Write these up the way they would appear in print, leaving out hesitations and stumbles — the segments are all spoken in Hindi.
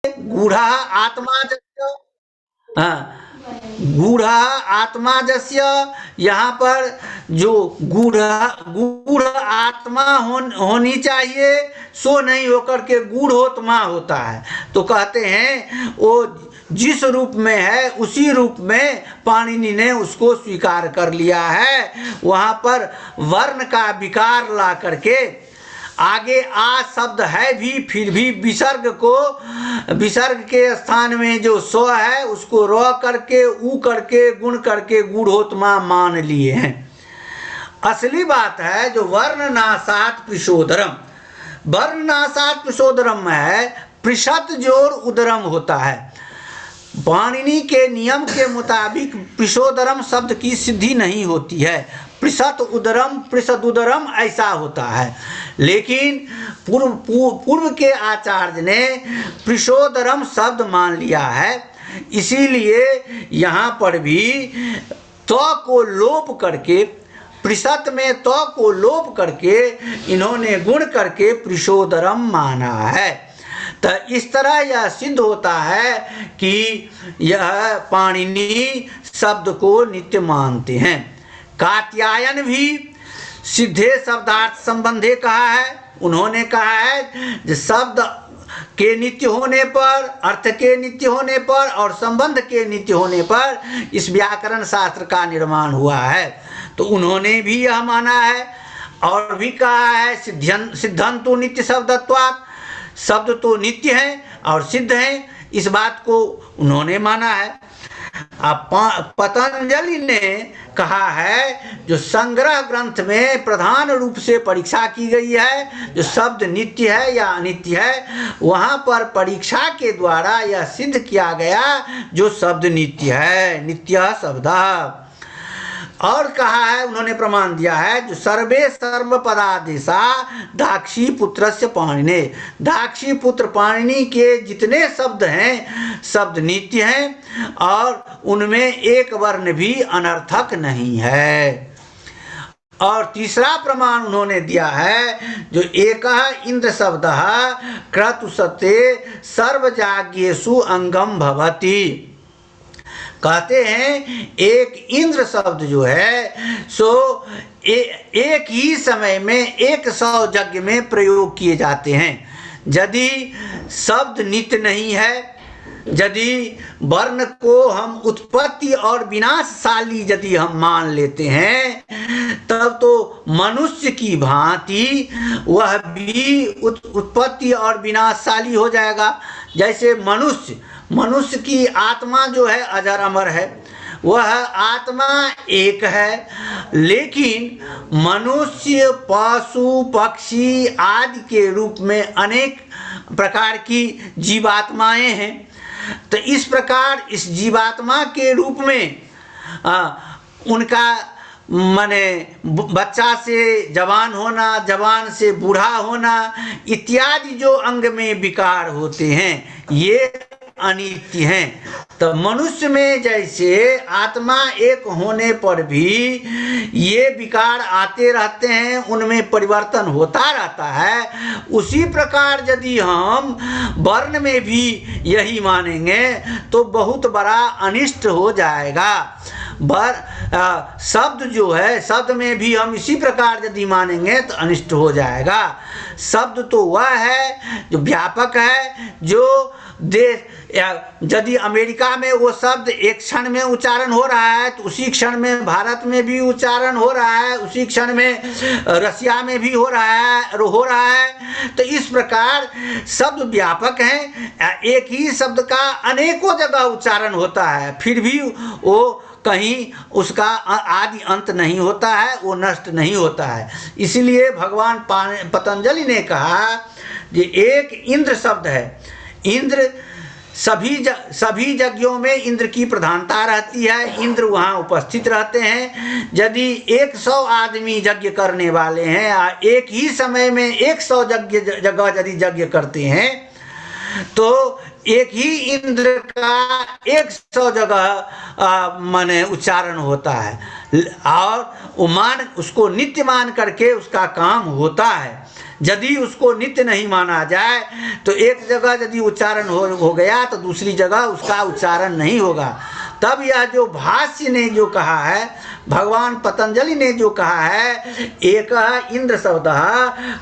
गूढ़ा आत्मा जस्य, हाँ, गूढ़ा आत्मा जस्य, यहाँ पर जो गूढ़ गूढ़ आत्मा होनी चाहिए, सो नहीं होकर के गूढ़ोत्मा होता है। तो कहते हैं वो जिस रूप में है उसी रूप में पाणिनि ने उसको स्वीकार कर लिया है। वहाँ पर वर्ण का विकार ला करके आगे आ शब्द है भी, फिर भी विसर्ग के स्थान में जो स्व है उसको र करके ऊ करके गुण करके गूढ़ोत्मा मान लिए हैं। असली बात है जो वर्ण नासात पिशोदरम, वर्ण नासात पिशोदरम में है पृषत जोर उदरम होता है। पाणिनि के नियम के मुताबिक पिशोदरम शब्द की सिद्धि नहीं होती है, पृषत उदरम ऐसा होता है। लेकिन पूर्व के आचार्य ने पृषोदरम शब्द मान लिया है, इसीलिए यहाँ पर भी तो को लोप करके, पृषत में तो को लोप करके इन्होंने गुण करके पृषोदरम माना है। तो इस तरह यह सिद्ध होता है कि यह पाणिनि शब्द को नित्य मानते हैं। कात्यायन भी सिद्धे शब्दार्थ संबंधे कहा है। उन्होंने कहा है कि शब्द के नित्य होने पर, अर्थ के नित्य होने पर और संबंध के नित्य होने पर इस व्याकरण शास्त्र का निर्माण हुआ है। तो उन्होंने भी यह माना है और भी कहा है सिद्धंतु नित्य शब्दत्वात्, शब्द तो नित्य है और सिद्ध है, इस बात को उन्होंने माना है। पतंजलि ने कहा है जो संग्रह ग्रंथ में प्रधान रूप से परीक्षा की गई है, जो शब्द नित्य है या अनित्य है, वहाँ पर परीक्षा के द्वारा यह सिद्ध किया गया जो शब्द नित्य है, नित्य शब्द। और कहा है, उन्होंने प्रमाण दिया है जो सर्वे सर्व पदादेशा दाक्षी पुत्रस्य पाणिने, दाक्षी पुत्र पाणिनि के जितने शब्द हैं शब्द नित्य हैं और उनमें एक वर्ण भी अनर्थक नहीं है। और तीसरा प्रमाण उन्होंने दिया है जो एक इंद्र शब्द क्रतुसते सर्वजाग्येषु अंगम भवति, कहते हैं एक इंद्र शब्द जो है सो एक ही समय में 100 यज्ञ में प्रयोग किए जाते हैं। यदि शब्द नित्य नहीं है, यदि वर्ण को हम उत्पत्ति और विनाशशाली यदि हम मान लेते हैं तब तो मनुष्य की भांति वह भी उत्पत्ति और विनाशशाली हो जाएगा। जैसे मनुष्य की आत्मा जो है अजर अमर है, वह आत्मा एक है, लेकिन मनुष्य पशु पक्षी आदि के रूप में अनेक प्रकार की जीवात्माएं हैं। तो इस प्रकार इस जीवात्मा के रूप में उनका माने बच्चा से जवान होना, जवान से बूढ़ा होना इत्यादि जो अंग में विकार होते हैं ये अनित्य हैं। तो मनुष्य में जैसे आत्मा एक होने पर भी ये विकार आते रहते हैं, उनमें परिवर्तन होता रहता है, उसी प्रकार यदि हम वर्ण में भी यही मानेंगे तो बहुत बड़ा अनिष्ट हो जाएगा। शब्द जो है, शब्द में भी हम इसी प्रकार यदि मानेंगे तो अनिष्ट हो जाएगा। शब्द तो वह है जो व्यापक है, जो देश यदि अमेरिका में वो शब्द एक क्षण में उच्चारण हो रहा है तो उसी क्षण में भारत में भी उच्चारण हो रहा है, उसी क्षण में रसिया में भी हो रहा है। तो इस प्रकार शब्द व्यापक हैं, एक ही शब्द का अनेकों जगह उच्चारण होता है, फिर भी वो कहीं उसका आदि अंत नहीं होता है, वो नष्ट नहीं होता है। इसलिए भगवान पतंजलि ने कहा कि एक इंद्र शब्द है, इंद्र सभी यज्ञों में इंद्र की प्रधानता रहती है, इंद्र वहाँ उपस्थित रहते हैं। यदि 100 आदमी यज्ञ करने वाले हैं, एक ही समय में 100 जगह यदि यज्ञ करते हैं तो एक ही इंद्र का 100 जगह माने उच्चारण होता है और उसको नित्य मान करके उसका काम होता है। यदि उसको नित्य नहीं माना जाए तो एक जगह यदि उच्चारण हो गया तो दूसरी जगह उसका उच्चारण नहीं होगा। तब यह जो भाष्य ने जो कहा है, भगवान पतंजलि ने जो कहा है, एक इंद्र शब्द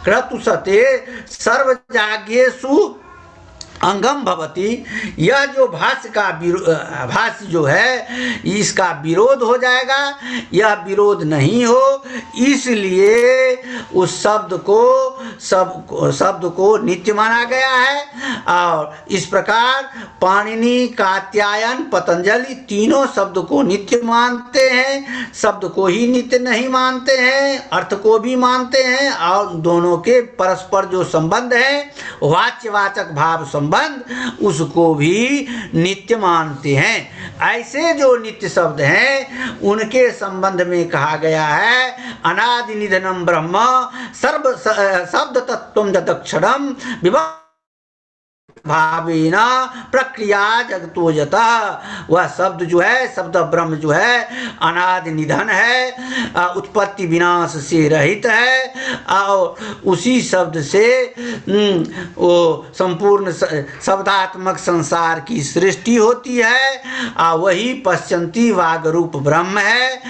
क्रतुसते सर्वजाग्येषु अंगम भवति, यह जो भाष्य जो है इसका विरोध हो जाएगा। यह विरोध नहीं हो इसलिए उस शब्द को नित्य माना गया है। और इस प्रकार पाणिनि, कात्यायन, पतंजलि तीनों शब्द को नित्य मानते हैं, शब्द को ही नित्य नहीं मानते हैं, अर्थ को भी मानते हैं। और दोनों के परस्पर जो संबंध है, वाच्यवाचक भाव संबंध, उसको भी नित्य मानते हैं। ऐसे जो नित्य शब्द हैं उनके संबंध में कहा गया है अनादि निधनम ब्रह्म सर्व शब्द तत्वम जदक्षरम विभक्त भावेना प्रक्रिया जगतो यतः। वह शब्द जो है, शब्द ब्रह्म जो है अनादि निधन है, उत्पत्ति विनाश से रहित है। और उसी शब्द से वो संपूर्ण शब्दात्मक संसार की सृष्टि होती है। वही पश्चंती वाग रूप ब्रह्म है।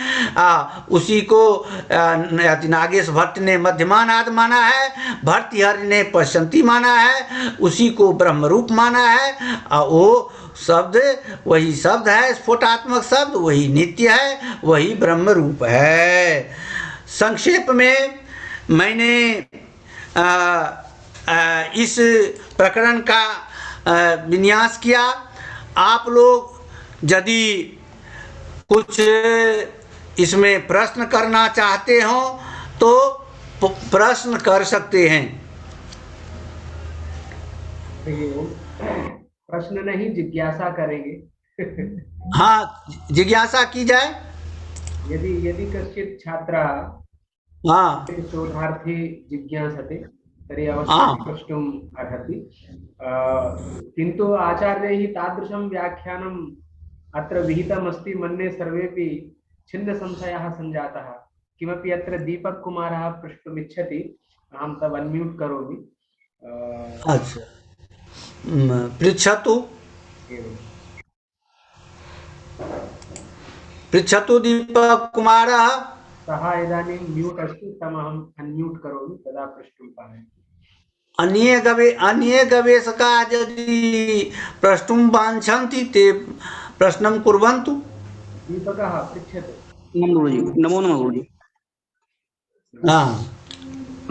उसी को नागेश भट्ट ने मध्यमानाद माना है, भर्तृहरि ने पश्चंती माना है, उसी को ब्रह्म रूप माना है। और वो शब्द वही शब्द है, स्फोटात्मक शब्द वही नित्य है, वही ब्रह्म रूप है। संक्षेप में मैंने इस प्रकरण का विन्यास किया। आप लोग यदि कुछ इसमें प्रश्न करना चाहते हो तो प्रश्न कर सकते हैं। प्रश्न नहीं, जिज्ञासा करेंगे। हाँ, जिज्ञासा की जाए। यदि कश्चित् छात्रः शोधार्थी जिज्ञासते तर्हि अवश्यं प्रष्टुम् अर्हति। किन्तु आचार्यैः तादृशं व्याख्यानम् अत्र विहितमस्ति, मन्ये सर्वेपि छिन्नसंशयाः सञ्जाताः। किमपि अत्र दीपक कुमारः प्रष्टुमिच्छति, अहं तव अन्म्यूट् करोमि। अच्छा, पृच्छतु पृच्छतु दीपक कुमारः। सः इदानीं म्यूट् अस्ति, तमहम् अन्म्यूट् करोमि, तदा प्रष्टुं पारयति। अन्ये गवेषकाः यदि प्रष्टुं वाञ्छन्ति ते प्रश्नं कुर्वन्तु। दीपकः पृच्छतु। नमो नमः गुरुजी।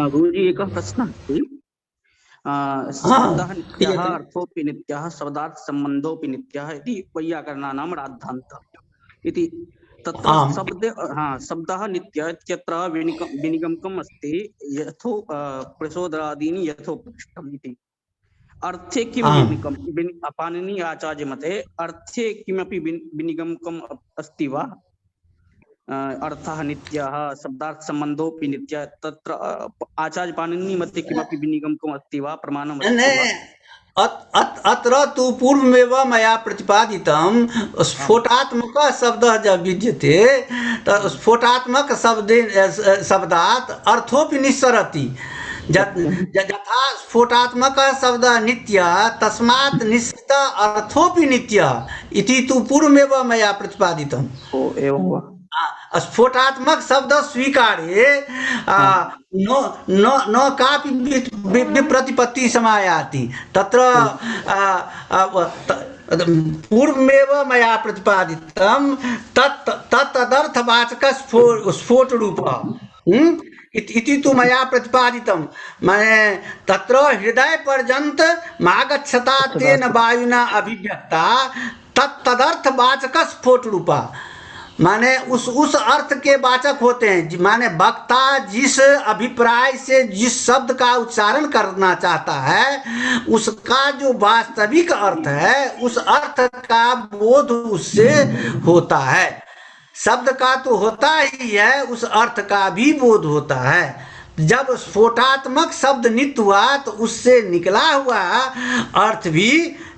गुरुजी, एकः प्रश्नः अस्ति। शब्दः नित्यः, अर्थोऽपि नित्यः, शब्दार्थ सम्बन्धोऽपि नित्यः इति वैयाकरणानां राद्धान्तः इति। तत्र शब्दः नित्यः इत्यत्र विनिगमकम् अस्ति, यथो प्रचोदनादीनि यथोपदिष्टम् इति। अर्थे किं विनिगमकम्? पाणिनि आचार्य मते अर्थे किमपि विनिगमकम् अस्ति वा? अर्थः नित्यः, शब्दार्थ संबंधोऽपि नित्यः, तत्र आचार्य पाणिनि मते किमपि विनिगमकम् अस्ति वा, प्रमाणम् अस्ति वा? अत्र तु पूर्वमेव मया प्रतिपादितं स्फोटात्मकः शब्दः जब विद्यते तत् स्फोटात्मक शब्दात् अर्थोऽपि निस्सरति। यथा स्फोटात्मकः शब्दः नित्यः तस्मात् निश्चित अर्थोऽपि नित्यः इति तु पूर्वमेव मया प्रतिपादितम्। एवं वा? स्फोटात्मक शब्द स्वीकार्ये न कापि विप्रतिपत्ति समायाति। तत्र पूर्वमेव मया प्रतिपादितं तदर्थवाचक स्फोट रूपः इति तु मया प्रतिपादितं। माने तत्र हृदय पर्यन्त मागच्छता तेन वायुना अभिव्यक्ता तदर्थवाचक स्फोट रूपा। माने उस अर्थ के वाचक होते हैं। माने वक्ता जिस अभिप्राय से जिस शब्द का उच्चारण करना चाहता है उसका जो वास्तविक अर्थ है उस अर्थ का बोध उससे होता है। शब्द का तो होता ही है, उस अर्थ का भी बोध होता है। जब स्फोटात्मक शब्द नित्य हुआ तो उससे निकला हुआ अर्थ भी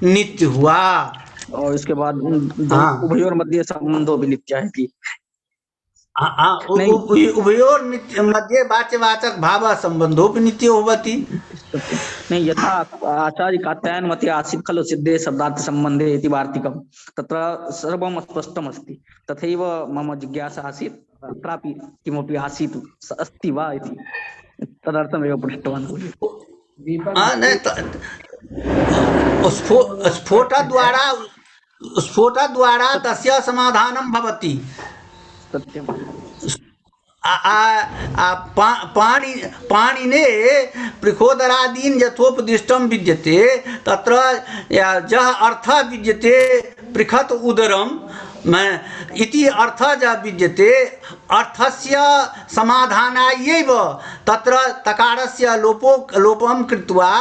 नित्य हुआ। और इसके बाद उभयोर मध्य संबंधो भी नित्य है कि नहीं उभयोर मध्ये वाच्यवाचक भाव संबंधोपि नित्यो भवति। नहीं यथा आचार्य कात्यायन मते आसीत् खलु सिद्धे शब्दार्थ संबंधे इति वार्तिकम् तत्र सर्वं स्पष्टम् अस्ति। तथैव मम जिज्ञासा आसीत् तत्रापि किमपि आसीत् अस्ति वा इति तदर्थमेव पृष्टवान्। स्फोटद्वारा तस्य समाधानं भवति। सत्यं पाणिने पृखोदरादीन् यथोपदिष्टं विद्यते तत्र यः अर्थः विद्यते पृखत उदरम् इति अर्थः यः विद्यते अर्थस्य समाधानायैव तत्र तकारस्य लोपं कृत्वा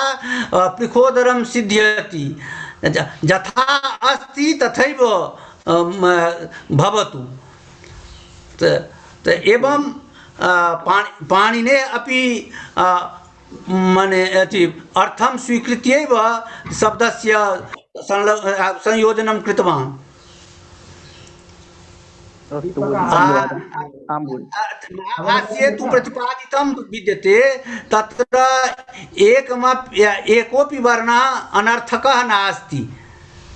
पृखोदरं सिद्ध्यति। यथा अस्ति तथैव भवतु। एवं पाणिने अपि माने अर्थं स्वीकृत्यैव शब्दस्य संयोजनं कृतवान्। महाभाष्ये तु प्रतिपादितं विद्यते तत्र एकोऽपि वर्णः अनर्थकः नास्ति।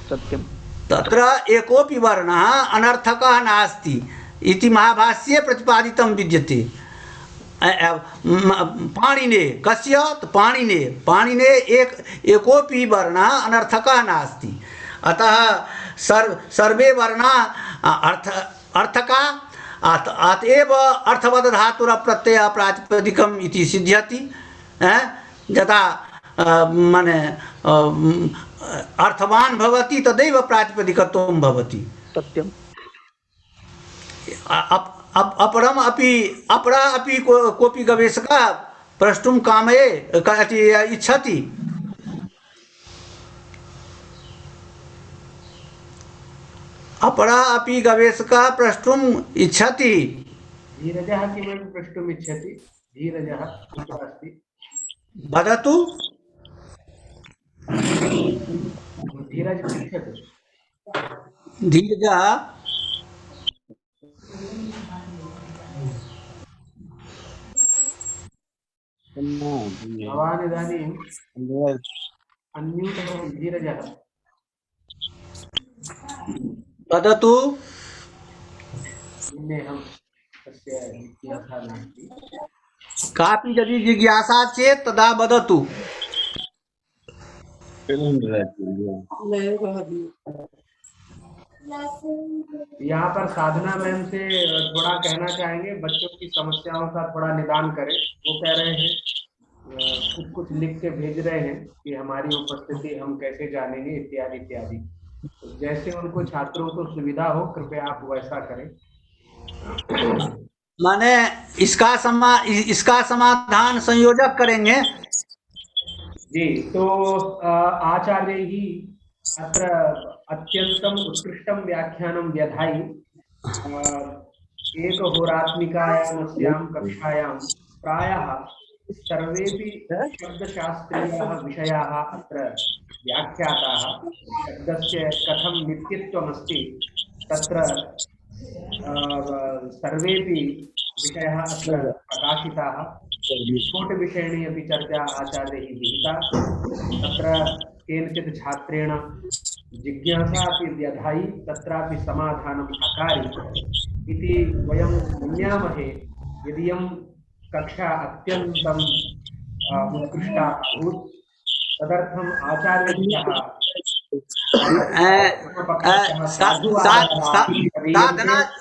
सत्यं तत्र एकोऽपि वर्णः अनर्थकः नास्ति इति महाभाष्ये प्रतिपादितं विद्यते। पाणिने कस्य पाणिने एकोऽपि वर्णः अनर्थकः नास्ति। अतः सर्वे वर्णाः अर्थका अतएव अर्थवद धातुर प्रत्यय प्रातिपदिकम् इति सिद्ध्यति। यथा माने अर्थवान भवति तदैव प्रातिपदिकत्वं भवति। सत्यं अपरा अपि कोऽपि गवेषकः प्रष्टुं कामये इच्छति। अपरा अपि गवेषकः प्रष्टुम् इच्छति। धीरजः किमपि प्रष्टुम् इच्छति। धीरजः कुत्र अस्ति? वदतु। धीरज पृच्छतु। धीरजः भवान् इदानीम् अन्म्यूट् भवति। धीरजः वदतु। निन्नेऽहं तस्य जिज्ञासा नास्ति। कापि यदि जिज्ञासा चेत् तदा वदतु। यहाँ पर साधना मैम से थोड़ा कहना चाहेंगे, बच्चों की समस्याओं का थोड़ा निदान करें। वो कह रहे हैं कुछ लिख के भेज रहे हैं कि हमारी उपस्थिति हम कैसे जानेंगे इत्यादि इत्यादि। तो जैसे उनको छात्रों को सुविधा हो कृपया आप वैसा करें। माने इसका समाधान संयोजक करेंगे। जी, तो आचार्य ही अत्र अत्यंतम उत्कृष्टं व्याख्यानं व्यधायि एकहोरात्मिकायामस्यां कक्षायां प्रायः सर्वेपि शब्दशास्त्रीयाः विषयाः अत्र व्याख्याताः। शब्दस्य कथं नित्यत्वमस्ति तत्र सर्वेपि विषयाः अत्र प्रकाशिताः। स्फोटविषयिणी अपि चर्चा आचार्यैः विहिता। तत्र केनचित् छात्रेण जिज्ञासा अपि व्यधायि तत्रापि समाधानम् अकारि इति वयं मन्यामहे। यदि इयं कक्षा अत्यन्तम् उत्कृष्टा अभूत् तदर्थम् आचार्यः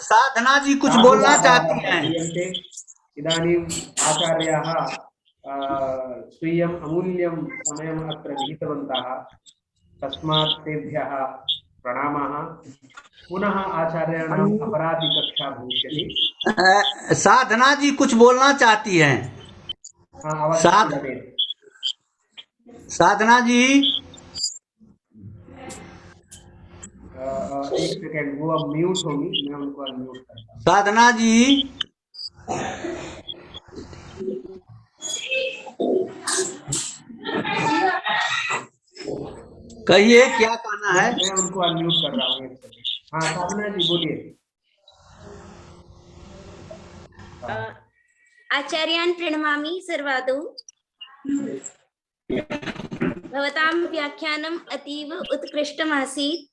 साधना जी कुछ बोलना चाहती हैं। इदानीम् आचार्याः स्वीयम् अमूल्यं समयम् अत्र विहितवन्तः। तस्मात् तेभ्यः प्रणामाः। पुनः आचार्याणाम् अपराधि कक्षा भविष्यति। साधना जी कुछ बोलना चाहती हैं। साधना जी एक सेकेंड, वो अब म्यूट होगी, मैं उनको अनम्यूट करता हूं। साधना जी कहिए क्या कहना है। मैं उनको अनम्यूट कर रहा हूँ। एक सेकेंड। हाँ साधना जी बोलिए। आचार्यान् प्रणमामि सर्वादौ। भवतां व्याख्यानम् अतीव उत्कृष्टमासीत्।